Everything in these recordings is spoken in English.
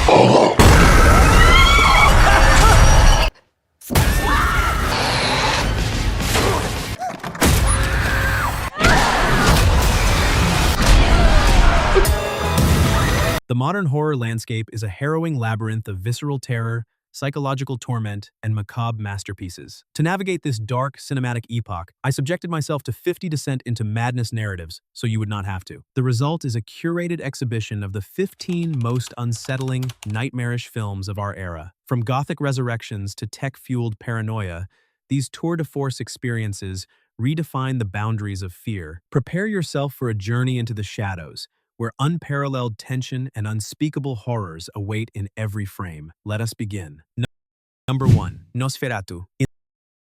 The modern horror landscape is a harrowing labyrinth of visceral terror, psychological torment, and macabre masterpieces. To navigate this dark, cinematic epoch, I subjected myself to 50 descent into madness narratives, so you would not have to. The result is a curated exhibition of the 15 most unsettling, nightmarish films of our era. From gothic resurrections to tech-fueled paranoia, these tour de force experiences redefine the boundaries of fear. Prepare yourself for a journey into the shadows, where unparalleled tension and unspeakable horrors await in every frame. Let us begin. Number 1. Nosferatu.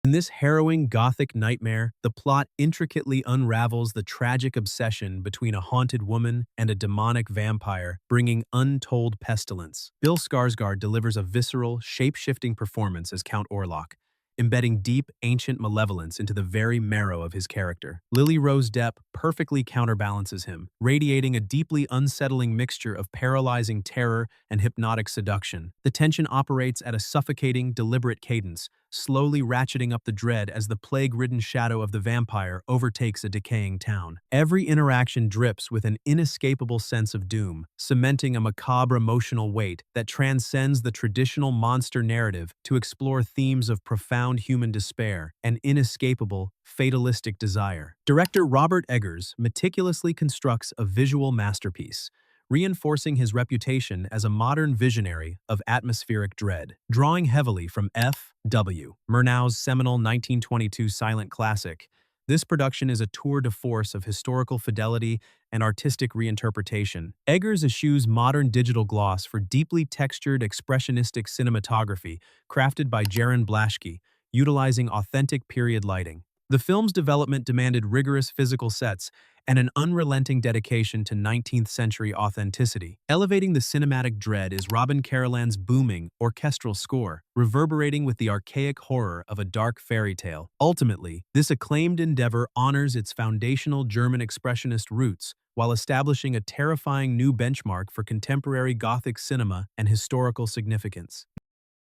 In this harrowing gothic nightmare, the plot intricately unravels the tragic obsession between a haunted woman and a demonic vampire, bringing untold pestilence. Bill Skarsgård delivers a visceral, shape-shifting performance as Count Orlok, embedding deep, ancient malevolence into the very marrow of his character. Lily Rose Depp perfectly counterbalances him, radiating a deeply unsettling mixture of paralyzing terror and hypnotic seduction. The tension operates at a suffocating, deliberate cadence, slowly ratcheting up the dread as the plague-ridden shadow of the vampire overtakes a decaying town. Every interaction drips with an inescapable sense of doom, cementing a macabre emotional weight that transcends the traditional monster narrative to explore themes of profound human despair and inescapable, fatalistic desire. Director Robert Eggers meticulously constructs a visual masterpiece, reinforcing his reputation as a modern visionary of atmospheric dread. Drawing heavily from F.W. Murnau's seminal 1922 silent classic, this production is a tour de force of historical fidelity and artistic reinterpretation. Eggers eschews modern digital gloss for deeply textured, expressionistic cinematography crafted by Jaron Blaschke, utilizing authentic period lighting. The film's development demanded rigorous physical sets and an unrelenting dedication to 19th-century authenticity. Elevating the cinematic dread is Robin Carolan's booming, orchestral score, reverberating with the archaic horror of a dark fairy tale. Ultimately, this acclaimed endeavor honors its foundational German expressionist roots while establishing a terrifying new benchmark for contemporary Gothic cinema and historical significance.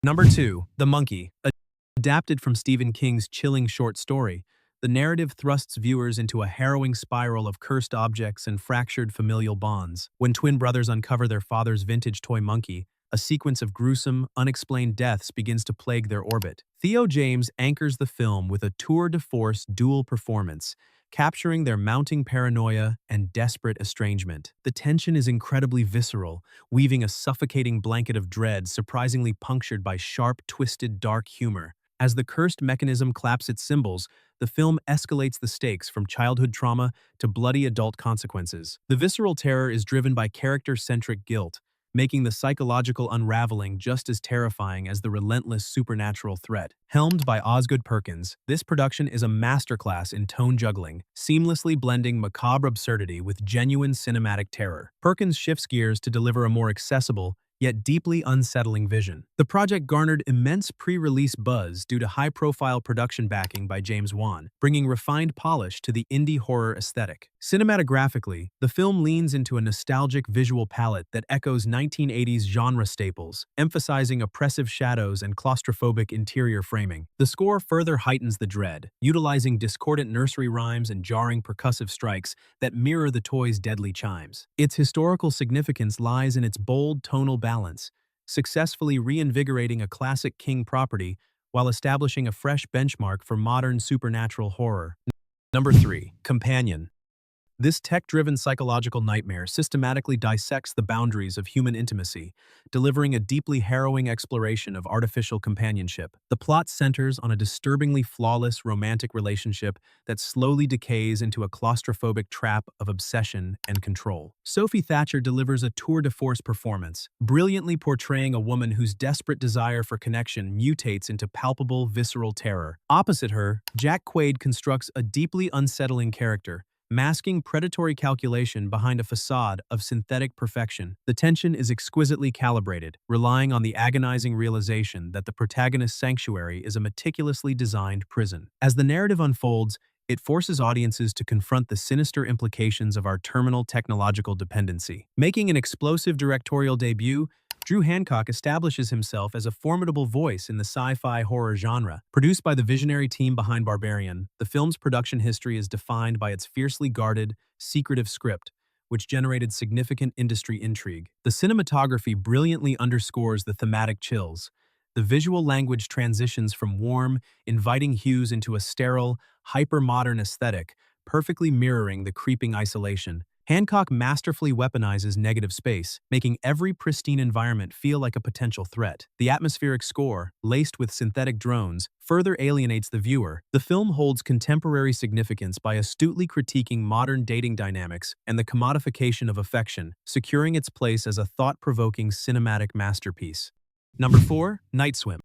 Number 2. The Monkey. Adapted from Stephen King's chilling short story, the narrative thrusts viewers into a harrowing spiral of cursed objects and fractured familial bonds. When twin brothers uncover their father's vintage toy monkey, a sequence of gruesome, unexplained deaths begins to plague their orbit. Theo James anchors the film with a tour de force dual performance, capturing their mounting paranoia and desperate estrangement. The tension is incredibly visceral, weaving a suffocating blanket of dread surprisingly punctured by sharp, twisted, dark humor. As the cursed mechanism claps its cymbals, the film escalates the stakes from childhood trauma to bloody adult consequences. The visceral terror is driven by character-centric guilt, making the psychological unraveling just as terrifying as the relentless supernatural threat. Helmed by Osgood Perkins, this production is a masterclass in tone juggling, seamlessly blending macabre absurdity with genuine cinematic terror. Perkins shifts gears to deliver a more accessible, yet deeply unsettling vision. The project garnered immense pre-release buzz due to high-profile production backing by James Wan, bringing refined polish to the indie horror aesthetic. Cinematographically, the film leans into a nostalgic visual palette that echoes 1980s genre staples, emphasizing oppressive shadows and claustrophobic interior framing. The score further heightens the dread, utilizing discordant nursery rhymes and jarring percussive strikes that mirror the toy's deadly chimes. Its historical significance lies in its bold tonal balance, successfully reinvigorating a classic King property while establishing a fresh benchmark for modern supernatural horror. Number 3. Companion. This tech-driven psychological nightmare systematically dissects the boundaries of human intimacy, delivering a deeply harrowing exploration of artificial companionship. The plot centers on a disturbingly flawless romantic relationship that slowly decays into a claustrophobic trap of obsession and control. Sophie Thatcher delivers a tour de force performance, brilliantly portraying a woman whose desperate desire for connection mutates into palpable, visceral terror. Opposite her, Jack Quaid constructs a deeply unsettling character, masking predatory calculation behind a facade of synthetic perfection. The tension is exquisitely calibrated, relying on the agonizing realization that the protagonist's sanctuary is a meticulously designed prison. As the narrative unfolds, it forces audiences to confront the sinister implications of our terminal technological dependency. Making an explosive directorial debut, Drew Hancock establishes himself as a formidable voice in the sci-fi horror genre. Produced by the visionary team behind Barbarian, the film's production history is defined by its fiercely guarded, secretive script, which generated significant industry intrigue. The cinematography brilliantly underscores the thematic chills. The visual language transitions from warm, inviting hues into a sterile, hyper-modern aesthetic, perfectly mirroring the creeping isolation. Hancock masterfully weaponizes negative space, making every pristine environment feel like a potential threat. The atmospheric score, laced with synthetic drones, further alienates the viewer. The film holds contemporary significance by astutely critiquing modern dating dynamics and the commodification of affection, securing its place as a thought-provoking cinematic masterpiece. Number 4. Night Swim.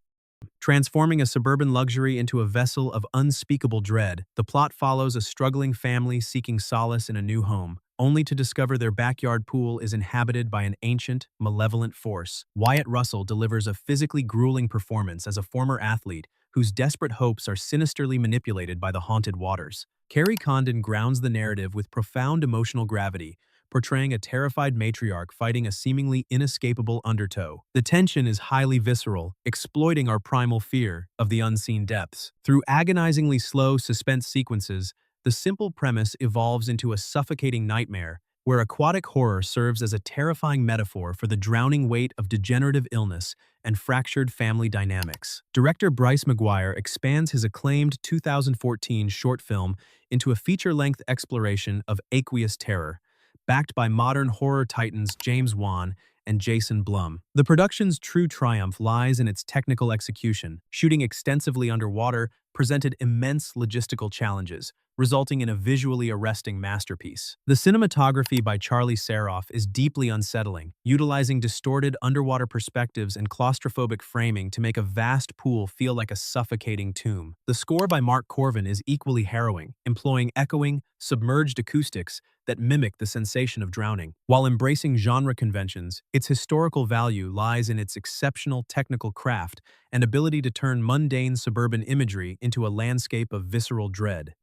Transforming a suburban luxury into a vessel of unspeakable dread, the plot follows a struggling family seeking solace in a new home, only to discover their backyard pool is inhabited by an ancient, malevolent force. Wyatt Russell delivers a physically grueling performance as a former athlete whose desperate hopes are sinisterly manipulated by the haunted waters. Carrie Condon grounds the narrative with profound emotional gravity, portraying a terrified matriarch fighting a seemingly inescapable undertow. The tension is highly visceral, exploiting our primal fear of the unseen depths. Through agonizingly slow suspense sequences, the simple premise evolves into a suffocating nightmare, where aquatic horror serves as a terrifying metaphor for the drowning weight of degenerative illness and fractured family dynamics. Director Bryce McGuire expands his acclaimed 2014 short film into a feature-length exploration of aqueous terror, backed by modern horror titans James Wan and Jason Blum. The production's true triumph lies in its technical execution. Shooting extensively underwater presented immense logistical challenges, resulting in a visually arresting masterpiece. The cinematography by Charlie Saroff is deeply unsettling, utilizing distorted underwater perspectives and claustrophobic framing to make a vast pool feel like a suffocating tomb. The score by Mark Corvin is equally harrowing, employing echoing, submerged acoustics that mimic the sensation of drowning. While embracing genre conventions, its historical value lies in its exceptional technical craft and ability to turn mundane suburban imagery into a landscape of visceral dread.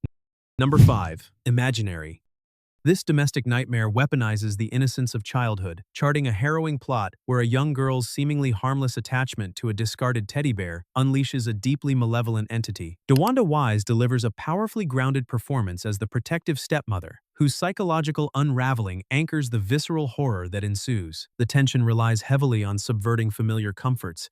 Number 5. Imaginary. This domestic nightmare weaponizes the innocence of childhood, charting a harrowing plot where a young girl's seemingly harmless attachment to a discarded teddy bear unleashes a deeply malevolent entity. DeWanda Wise delivers a powerfully grounded performance as the protective stepmother, whose psychological unraveling anchors the visceral horror that ensues. The tension relies heavily on subverting familiar comforts.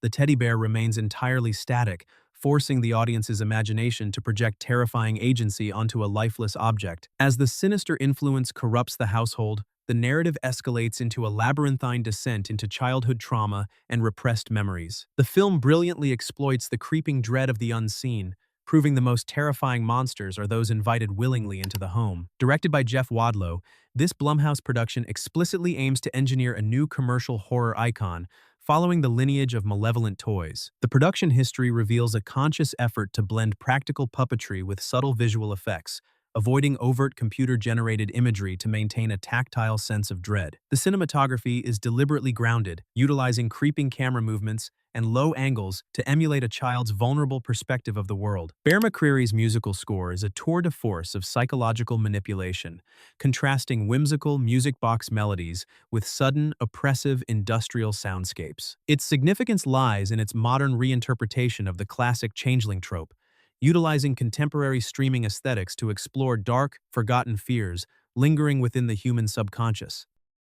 The teddy bear remains entirely static, forcing the audience's imagination to project terrifying agency onto a lifeless object. As the sinister influence corrupts the household, the narrative escalates into a labyrinthine descent into childhood trauma and repressed memories. The film brilliantly exploits the creeping dread of the unseen, proving the most terrifying monsters are those invited willingly into the home. Directed by Jeff Wadlow, this Blumhouse production explicitly aims to engineer a new commercial horror icon, following the lineage of malevolent toys. The production history reveals a conscious effort to blend practical puppetry with subtle visual effects, avoiding overt computer-generated imagery to maintain a tactile sense of dread. The cinematography is deliberately grounded, utilizing creeping camera movements and low angles to emulate a child's vulnerable perspective of the world. Bear McCreary's musical score is a tour de force of psychological manipulation, contrasting whimsical music box melodies with sudden, oppressive industrial soundscapes. Its significance lies in its modern reinterpretation of the classic changeling trope, utilizing contemporary streaming aesthetics to explore dark, forgotten fears lingering within the human subconscious.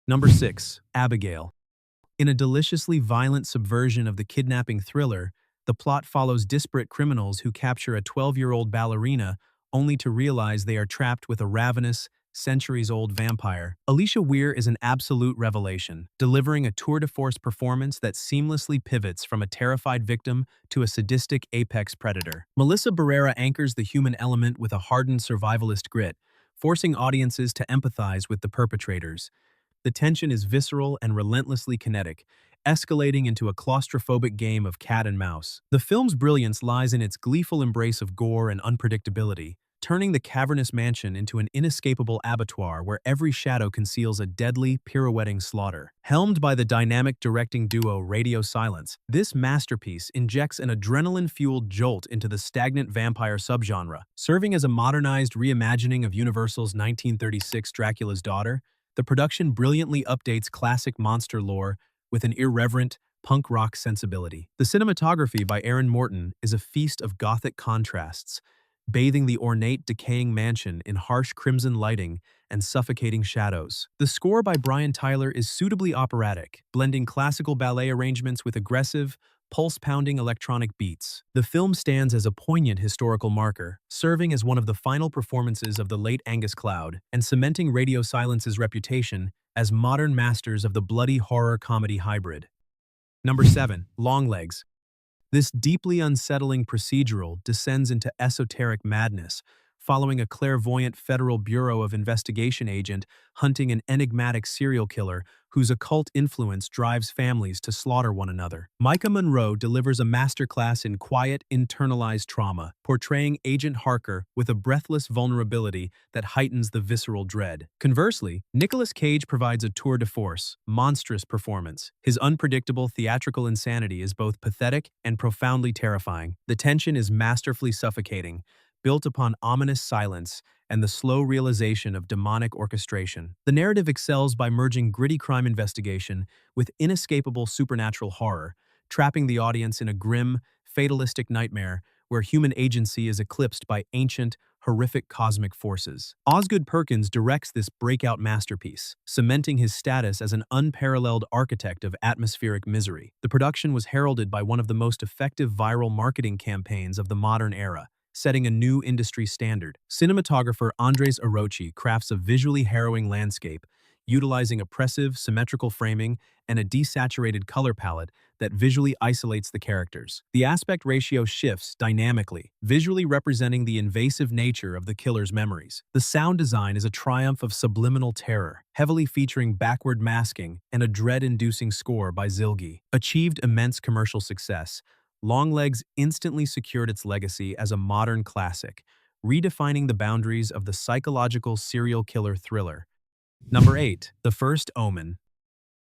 Number 6. Abigail. In a deliciously violent subversion of the kidnapping thriller, the plot follows disparate criminals who capture a 12-year-old ballerina only to realize they are trapped with a ravenous, centuries-old vampire. Alicia Weir is an absolute revelation, delivering a tour-de-force performance that seamlessly pivots from a terrified victim to a sadistic apex predator. Melissa Barrera anchors the human element with a hardened survivalist grit, forcing audiences to empathize with the perpetrators. The tension is visceral and relentlessly kinetic, escalating into a claustrophobic game of cat and mouse. The film's brilliance lies in its gleeful embrace of gore and unpredictability, turning the cavernous mansion into an inescapable abattoir where every shadow conceals a deadly, pirouetting slaughter. Helmed by the dynamic directing duo Radio Silence, this masterpiece injects an adrenaline-fueled jolt into the stagnant vampire subgenre. Serving as a modernized reimagining of Universal's 1936 Dracula's Daughter, the production brilliantly updates classic monster lore with an irreverent, punk rock sensibility. The cinematography by Aaron Morton is a feast of gothic contrasts, bathing the ornate, decaying mansion in harsh crimson lighting and suffocating shadows. The score by Brian Tyler is suitably operatic, blending classical ballet arrangements with aggressive, pulse-pounding electronic beats. The film stands as a poignant historical marker, serving as one of the final performances of the late Angus Cloud and cementing Radio Silence's reputation as modern masters of the bloody horror comedy hybrid. Number 7. Longlegs. This deeply unsettling procedural descends into esoteric madness, following a clairvoyant Federal Bureau of Investigation agent hunting an enigmatic serial killer whose occult influence drives families to slaughter one another. Micah Monroe delivers a masterclass in quiet, internalized trauma, portraying Agent Harker with a breathless vulnerability that heightens the visceral dread. Conversely, Nicolas Cage provides a tour de force, monstrous performance. His unpredictable theatrical insanity is both pathetic and profoundly terrifying. The tension is masterfully suffocating, built upon ominous silence and the slow realization of demonic orchestration. The narrative excels by merging gritty crime investigation with inescapable supernatural horror, trapping the audience in a grim, fatalistic nightmare where human agency is eclipsed by ancient, horrific cosmic forces. Osgood Perkins directs this breakout masterpiece, cementing his status as an unparalleled architect of atmospheric misery. The production was heralded by one of the most effective viral marketing campaigns of the modern era, setting a new industry standard. Cinematographer Andres Orochi crafts a visually harrowing landscape, utilizing oppressive, symmetrical framing and a desaturated color palette that visually isolates the characters. The aspect ratio shifts dynamically, visually representing the invasive nature of the killer's memories. The sound design is a triumph of subliminal terror, heavily featuring backward masking and a dread-inducing score by Zilgi. Achieved immense commercial success, Longlegs instantly secured its legacy as a modern classic, redefining the boundaries of the psychological serial killer thriller. Number 8. The First Omen.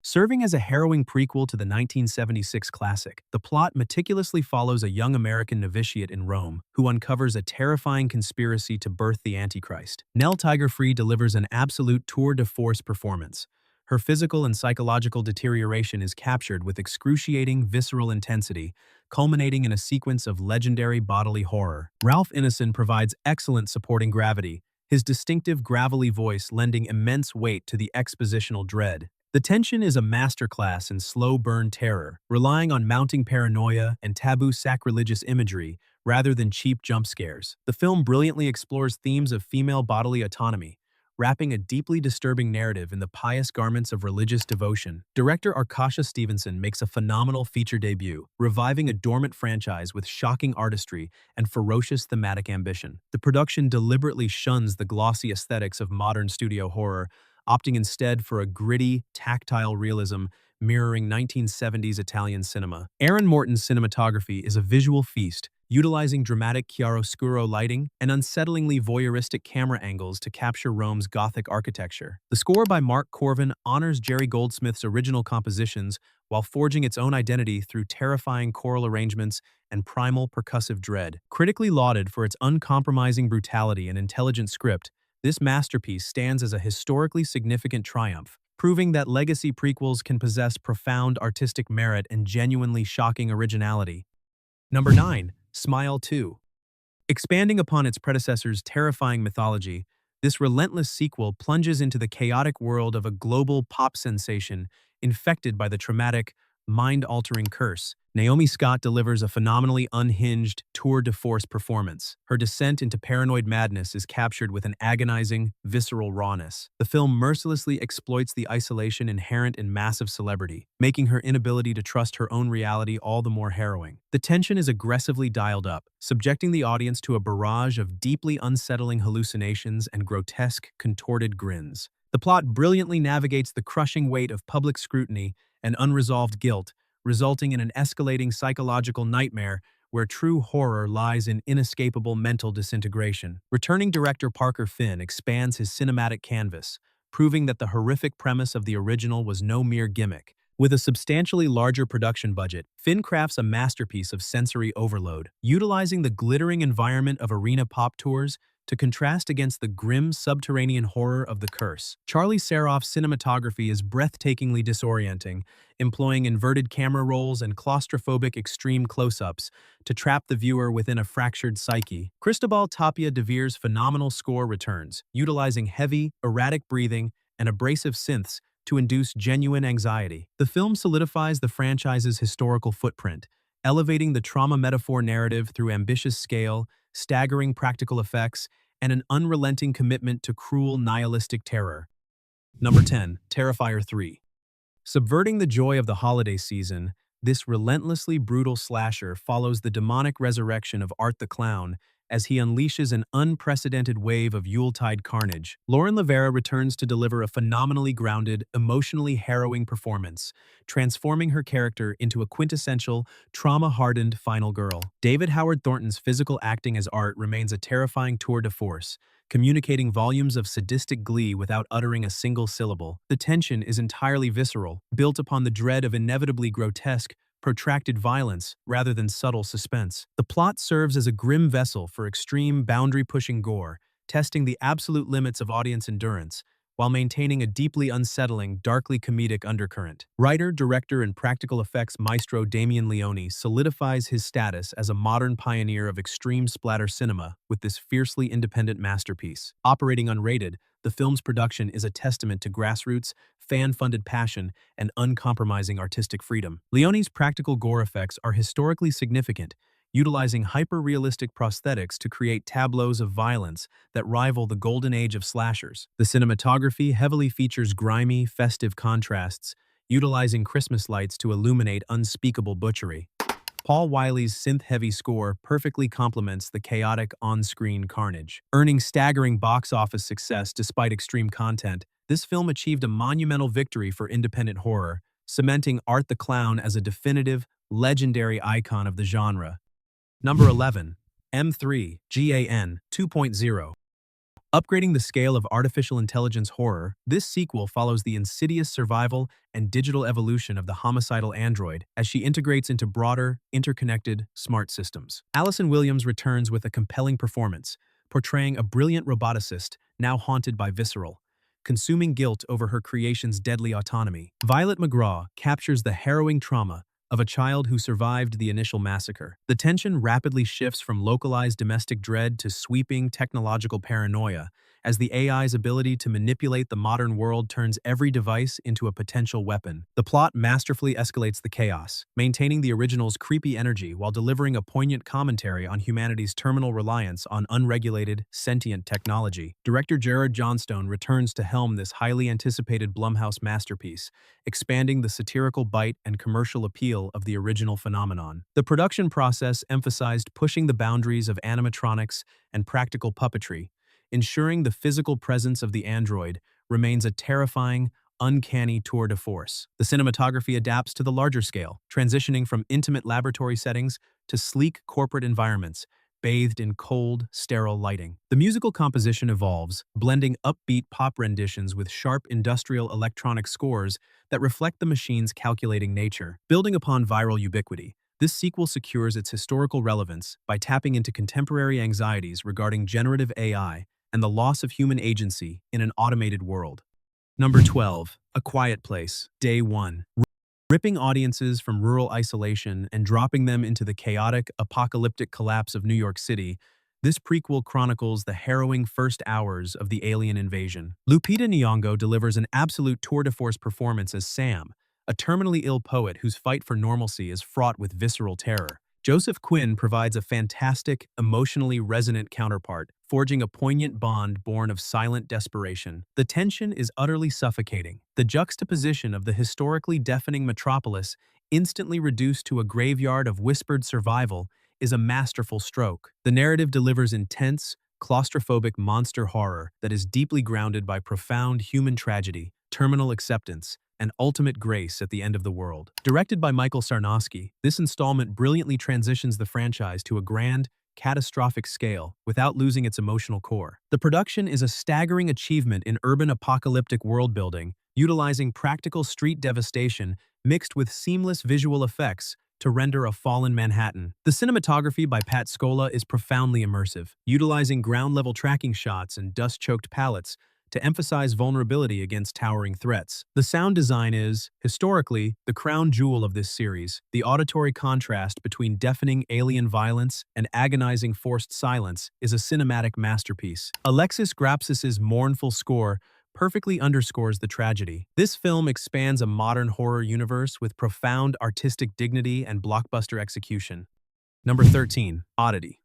Serving as a harrowing prequel to the 1976 classic, the plot meticulously follows a young American novitiate in Rome who uncovers a terrifying conspiracy to birth the Antichrist. Nell Tiger-Free delivers an absolute tour de force performance. Her physical and psychological deterioration is captured with excruciating, visceral intensity, culminating in a sequence of legendary bodily horror. Ralph Ineson provides excellent supporting gravity, his distinctive gravelly voice lending immense weight to the expositional dread. The tension is a masterclass in slow-burn terror, relying on mounting paranoia and taboo sacrilegious imagery rather than cheap jump scares. The film brilliantly explores themes of female bodily autonomy, wrapping a deeply disturbing narrative in the pious garments of religious devotion. Director Arkasha Stevenson makes a phenomenal feature debut, reviving a dormant franchise with shocking artistry and ferocious thematic ambition. The production deliberately shuns the glossy aesthetics of modern studio horror, opting instead for a gritty, tactile realism mirroring 1970s Italian cinema. Aaron Morton's cinematography is a visual feast, utilizing dramatic chiaroscuro lighting and unsettlingly voyeuristic camera angles to capture Rome's Gothic architecture. The score by Mark Corvin honors Jerry Goldsmith's original compositions while forging its own identity through terrifying choral arrangements and primal percussive dread. Critically lauded for its uncompromising brutality and intelligent script, this masterpiece stands as a historically significant triumph, proving that legacy prequels can possess profound artistic merit and genuinely shocking originality. Number 9. Smile 2. Expanding upon its predecessor's terrifying mythology, this relentless sequel plunges into the chaotic world of a global pop sensation infected by the traumatic, mind-altering curse. Naomi Scott delivers a phenomenally unhinged, tour de force performance. Her descent into paranoid madness is captured with an agonizing, visceral rawness. The film mercilessly exploits the isolation inherent in massive celebrity, making her inability to trust her own reality all the more harrowing. The tension is aggressively dialed up, subjecting the audience to a barrage of deeply unsettling hallucinations and grotesque, contorted grins. The plot brilliantly navigates the crushing weight of public scrutiny and unresolved guilt, resulting in an escalating psychological nightmare where true horror lies in inescapable mental disintegration. Returning director Parker Finn expands his cinematic canvas, proving that the horrific premise of the original was no mere gimmick. With a substantially larger production budget, Finn crafts a masterpiece of sensory overload, utilizing the glittering environment of arena pop tours to contrast against the grim subterranean horror of The Curse. Charlie Saroff's cinematography is breathtakingly disorienting, employing inverted camera rolls and claustrophobic extreme close-ups to trap the viewer within a fractured psyche. Cristobal Tapia de Veer's phenomenal score returns, utilizing heavy, erratic breathing and abrasive synths to induce genuine anxiety. The film solidifies the franchise's historical footprint, elevating the trauma metaphor narrative through ambitious scale, staggering practical effects, and an unrelenting commitment to cruel nihilistic terror. Number 10. Terrifier 3. Subverting the joy of the holiday season, this relentlessly brutal slasher follows the demonic resurrection of Art the Clown as he unleashes an unprecedented wave of Yuletide carnage. Lauren Lavera returns to deliver a phenomenally grounded, emotionally harrowing performance, transforming her character into a quintessential, trauma-hardened final girl. David Howard Thornton's physical acting as Art remains a terrifying tour de force, communicating volumes of sadistic glee without uttering a single syllable. The tension is entirely visceral, built upon the dread of inevitably grotesque, protracted violence rather than subtle suspense. The plot serves as a grim vessel for extreme, boundary-pushing gore, testing the absolute limits of audience endurance, while maintaining a deeply unsettling, darkly comedic undercurrent. Writer, director, and practical effects maestro Damien Leone solidifies his status as a modern pioneer of extreme splatter cinema with this fiercely independent masterpiece. Operating unrated, the film's production is a testament to grassroots, fan-funded passion, and uncompromising artistic freedom. Leone's practical gore effects are historically significant, utilizing hyper-realistic prosthetics to create tableaus of violence that rival the golden age of slashers. The cinematography heavily features grimy, festive contrasts, utilizing Christmas lights to illuminate unspeakable butchery. Paul Wiley's synth-heavy score perfectly complements the chaotic on-screen carnage. Earning staggering box office success despite extreme content, this film achieved a monumental victory for independent horror, cementing Art the Clown as a definitive, legendary icon of the genre. Number 11. M3 GAN 2.0. Upgrading the scale of artificial intelligence horror, this sequel follows the insidious survival and digital evolution of the homicidal android as she integrates into broader, interconnected, smart systems. Allison Williams returns with a compelling performance, portraying a brilliant roboticist now haunted by visceral, consuming guilt over her creation's deadly autonomy. Violet McGraw captures the harrowing trauma of a child who survived the initial massacre. The tension rapidly shifts from localized domestic dread to sweeping technological paranoia, as the AI's ability to manipulate the modern world turns every device into a potential weapon. The plot masterfully escalates the chaos, maintaining the original's creepy energy while delivering a poignant commentary on humanity's terminal reliance on unregulated, sentient technology. Director Gerard Johnstone returns to helm this highly anticipated Blumhouse masterpiece, expanding the satirical bite and commercial appeal of the original phenomenon. The production process emphasized pushing the boundaries of animatronics and practical puppetry, ensuring the physical presence of the android remains a terrifying, uncanny tour de force. The cinematography adapts to the larger scale, transitioning from intimate laboratory settings to sleek corporate environments, bathed in cold, sterile lighting. The musical composition evolves, blending upbeat pop renditions with sharp industrial electronic scores that reflect the machine's calculating nature. Building upon viral ubiquity, this sequel secures its historical relevance by tapping into contemporary anxieties regarding generative AI and the loss of human agency in an automated world. Number 12. A Quiet Place, Day 1. Ripping audiences from rural isolation and dropping them into the chaotic, apocalyptic collapse of New York City, this prequel chronicles the harrowing first hours of the alien invasion. Lupita Nyong'o delivers an absolute tour de force performance as Sam, a terminally ill poet whose fight for normalcy is fraught with visceral terror. Joseph Quinn provides a fantastic, emotionally resonant counterpart, forging a poignant bond born of silent desperation. The tension is utterly suffocating. The juxtaposition of the historically deafening metropolis, instantly reduced to a graveyard of whispered survival, is a masterful stroke. The narrative delivers intense, claustrophobic monster horror that is deeply grounded by profound human tragedy, terminal acceptance, and ultimate grace at the end of the world. Directed by Michael Sarnowski, this installment brilliantly transitions the franchise to a grand, catastrophic scale without losing its emotional core. The production is a staggering achievement in urban apocalyptic world-building, utilizing practical street devastation mixed with seamless visual effects to render a fallen Manhattan. The cinematography by Pat Scola is profoundly immersive, utilizing ground-level tracking shots and dust-choked palettes to emphasize vulnerability against towering threats. The sound design is, historically, the crown jewel of this series. The auditory contrast between deafening alien violence and agonizing forced silence is a cinematic masterpiece. Alexis Grapsis's mournful score perfectly underscores the tragedy. This film expands a modern horror universe with profound artistic dignity and blockbuster execution. Number 13, Oddity.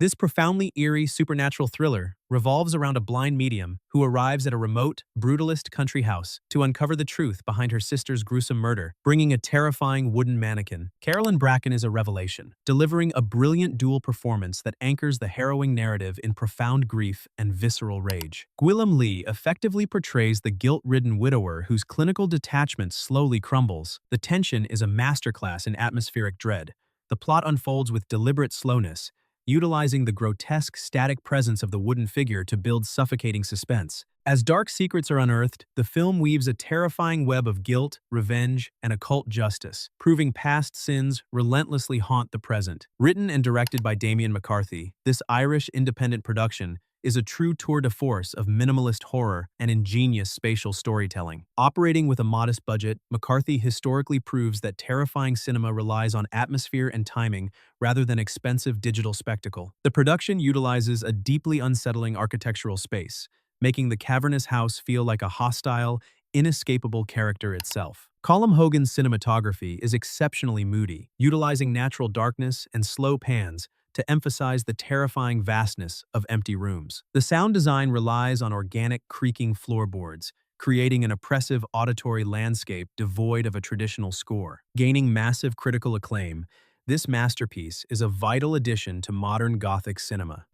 This profoundly eerie supernatural thriller revolves around a blind medium who arrives at a remote, brutalist country house to uncover the truth behind her sister's gruesome murder, bringing a terrifying wooden mannequin. Carolyn Bracken is a revelation, delivering a brilliant dual performance that anchors the harrowing narrative in profound grief and visceral rage. Gwilym Lee effectively portrays the guilt-ridden widower whose clinical detachment slowly crumbles. The tension is a masterclass in atmospheric dread. The plot unfolds with deliberate slowness, utilizing the grotesque, static presence of the wooden figure to build suffocating suspense. As dark secrets are unearthed, the film weaves a terrifying web of guilt, revenge, and occult justice, proving past sins relentlessly haunt the present. Written and directed by Damien McCarthy, this Irish independent production is a true tour de force of minimalist horror and ingenious spatial storytelling. Operating with a modest budget, McCarthy historically proves that terrifying cinema relies on atmosphere and timing rather than expensive digital spectacle. The production utilizes a deeply unsettling architectural space, making the cavernous house feel like a hostile, inescapable character itself. Colm Hogan's cinematography is exceptionally moody, utilizing natural darkness and slow pans to emphasize the terrifying vastness of empty rooms. The sound design relies on organic, creaking floorboards, creating an oppressive auditory landscape devoid of a traditional score. Gaining massive critical acclaim, this masterpiece is a vital addition to modern Gothic cinema.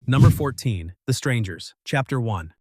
Number 14, The Strangers, Chapter 1.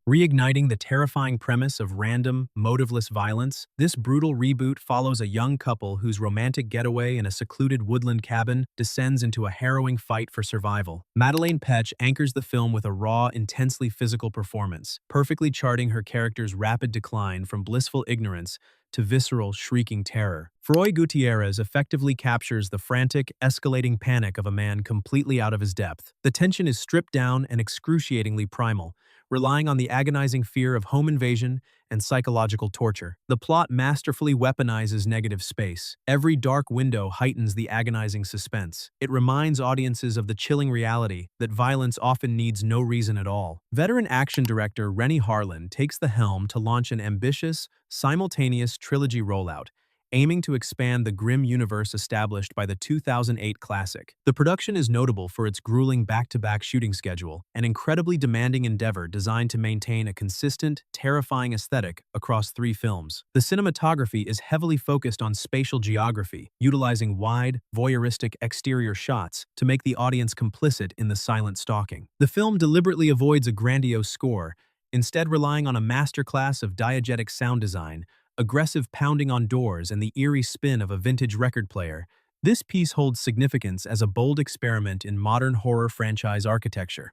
Reigniting the terrifying premise of random, motiveless violence, this brutal reboot follows a young couple whose romantic getaway in a secluded woodland cabin descends into a harrowing fight for survival. Madeleine Petsch anchors the film with a raw, intensely physical performance, perfectly charting her character's rapid decline from blissful ignorance to visceral, shrieking terror. Froy Gutierrez effectively captures the frantic, escalating panic of a man completely out of his depth. The tension is stripped down and excruciatingly primal, relying on the agonizing fear of home invasion and psychological torture. The plot masterfully weaponizes negative space. Every dark window heightens the agonizing suspense. It reminds audiences of the chilling reality that violence often needs no reason at all. Veteran action director Renny Harlin takes the helm to launch an ambitious, simultaneous trilogy rollout, aiming to expand the grim universe established by the 2008 classic. The production is notable for its grueling back-to-back shooting schedule, an incredibly demanding endeavor designed to maintain a consistent, terrifying aesthetic across 3 films. The cinematography is heavily focused on spatial geography, utilizing wide, voyeuristic exterior shots to make the audience complicit in the silent stalking. The film deliberately avoids a grandiose score, instead relying on a masterclass of diegetic sound design, aggressive pounding on doors, and the eerie spin of a vintage record player. This piece holds significance as a bold experiment in modern horror franchise architecture.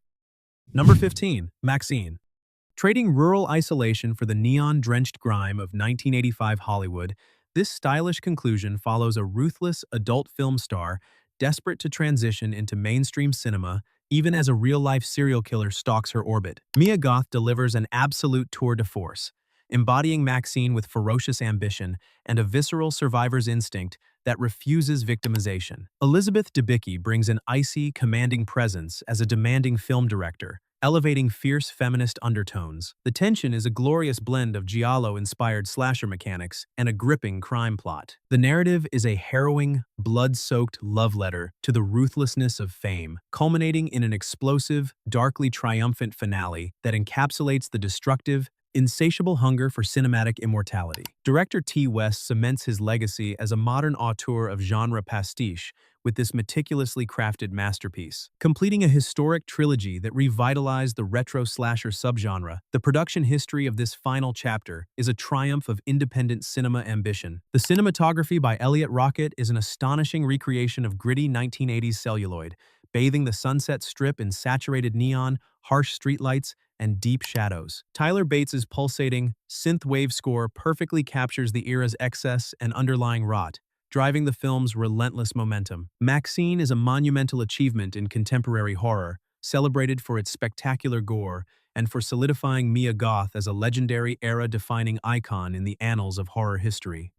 Number 15, MaXXXine. Trading rural isolation for the neon-drenched grime of 1985 Hollywood, this stylish conclusion follows a ruthless adult film star desperate to transition into mainstream cinema even as a real-life serial killer stalks her orbit. Mia Goth delivers an absolute tour de force, embodying MaXXXine with ferocious ambition and a visceral survivor's instinct that refuses victimization. Elizabeth Debicki brings an icy, commanding presence as a demanding film director, elevating fierce feminist undertones. The tension is a glorious blend of giallo-inspired slasher mechanics and a gripping crime plot. The narrative is a harrowing, blood-soaked love letter to the ruthlessness of fame, culminating in an explosive, darkly triumphant finale that encapsulates the destructive, insatiable hunger for cinematic immortality. Director T. West cements his legacy as a modern auteur of genre pastiche with this meticulously crafted masterpiece. Completing a historic trilogy that revitalized the retro slasher subgenre, the production history of this final chapter is a triumph of independent cinema ambition. The cinematography by Elliot Rocket is an astonishing recreation of gritty 1980s celluloid, bathing the Sunset Strip in saturated neon, harsh streetlights, and deep shadows. Tyler Bates's pulsating, synth-wave score perfectly captures the era's excess and underlying rot, driving the film's relentless momentum. MaXXXine is a monumental achievement in contemporary horror, celebrated for its spectacular gore and for solidifying Mia Goth as a legendary era-defining icon in the annals of horror history.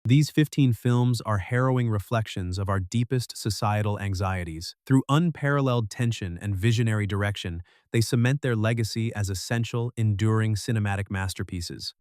These 15 films are harrowing reflections of our deepest societal anxieties. Through unparalleled tension and visionary direction, they cement their legacy as essential, enduring cinematic masterpieces.